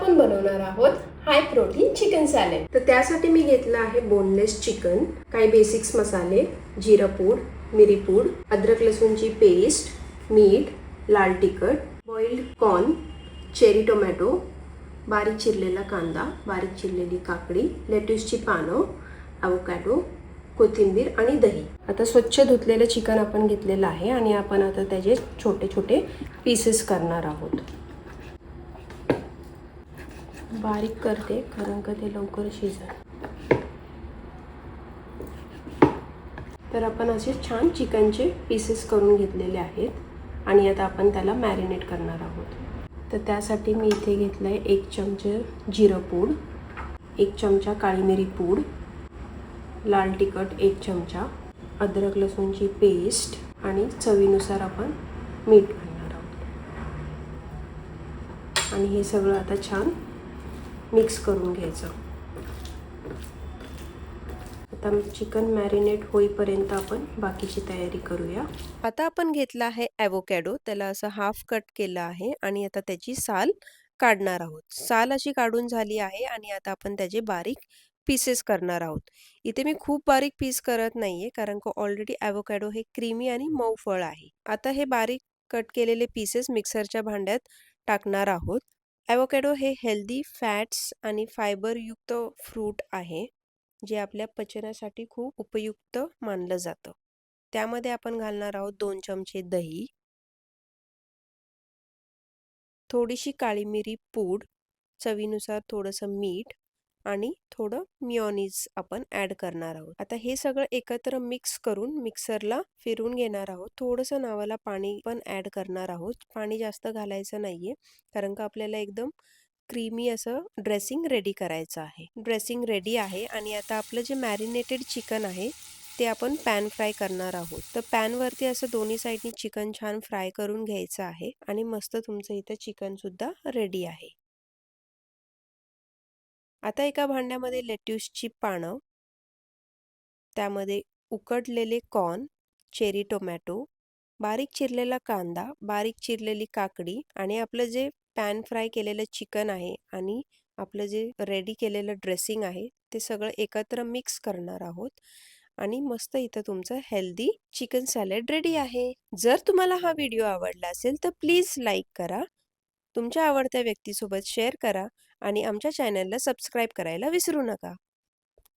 आपण बनवणार आहोत हाय प्रोटीन चिकन सॅलेड। तर त्यासाठी मी घेतलं आहे बोनलेस चिकन, काही बेसिक्स मसाले, जिरा पूड, मिरी पूड, अद्रक लसूणची पेस्ट, मीठ, लाल तिखट, बॉइल्ड कॉर्न, चेरी टोमॅटो, बारीक चिरलेला कांदा, बारीक चिरलेली काकडी, लेट्यूसची पानं, ॲवोकॅडो, कोथिंबीर आणि दही। आता स्वच्छ धुतलेलं चिकन आपण घेतलेलं आहे आणि आपण आता त्याचे छोटे छोटे पीसेस करणार आहोत। बारीक करते कारण का ते लवकर शिजेल। तर आपण असे छान चिकनचे पीसेस करून घेतलेले आहेत आणि आता आपण त्याला मॅरिनेट करणार आहोत। तर त्यासाठी मी इथे घेतलं आहे 1 चमचा जिरं पूड, 1 चमचा काळी मिरी पूड, लाल तिखट 1 चमचा, अद्रक लसूणची पेस्ट आणि चवीनुसार आपण मीठ घालणार आहोत। आणि हे सगळं आता छान मिक्स करून घ्यायचं। आता चिकन मॅरिनेट होईपर्यंत आपण बाकीची तयारी करूया। आता आपण घेतला आहे ॲवोकॅडो, त्याला असं हाफ कट केलं आहे आणि आता त्याची साल काढणार आहोत। साल अशी काढून झाली आहे आणि आता आपण त्याचे बारीक पीसेस करणार आहोत। इथे मी खूप बारीक पीस करत नाहीये कारण का ऑलरेडी ॲवोकॅडो हे क्रीमी आणि मऊ फळ आहे। आता हे बारीक कट केलेले पीसेस मिक्सरच्या भांड्यात टाकणार आहोत। ॲवोकॅडो हे हेल्दी फॅट्स आणि फायबर युक्त फ्रूट आहे, जे आपल्या पचनासाठी खूप उपयुक्त मानलं जातं। त्यामध्ये आपण घालणार आहोत 2 चमचे दही, थोडीशी काळी मिरी पूड, चवीनुसार थोडंसं मीठ आणि थोडं मिओनीज आपण ॲड करणार आहोत। आता हे सगळं एकत्र मिक्स करून मिक्सरला फिरवून घेणार आहोत। थोडंसं नावाला पाणी पण ॲड करणार आहोत। पाणी जास्त घालायचं नाहीये कारण का आपल्याला एकदम क्रीमी असं ड्रेसिंग रेडी करायचं आहे। ड्रेसिंग रेडी आहे आणि आता आपलं जे मॅरिनेटेड चिकन आहे ते आपण पॅन फ्राय करणार आहोत। तर पॅनवरती असं दोन्ही साईडनी चिकन छान फ्राय करून घ्यायचं आहे आणि मस्त तुमचं इथं चिकन सुद्धा रेडी आहे। आता एका भांड्यामध्ये लेट्यूसची पानं, त्यामध्ये उकडलेले कॉर्न, चेरी टोमॅटो, बारीक चिरलेला कांदा, बारीक चिरलेली काकडी आणि आपलं जे पॅन फ्राय केलेलं चिकन आहे आणि आपलं जे रेडी केलेलं ड्रेसिंग आहे ते सगळं एकत्र मिक्स करणार आहोत आणि मस्त इथं तुमचं हेल्दी चिकन सॅलेड रेडी आहे। जर तुम्हाला हा व्हिडिओ आवडला असेल तर प्लीज लाईक करा, तुमच्या आवडत्या व्यक्तीसोबत शेअर करा आणि आमच्या चॅनलला सबस्क्राईब करायला विसरू नका।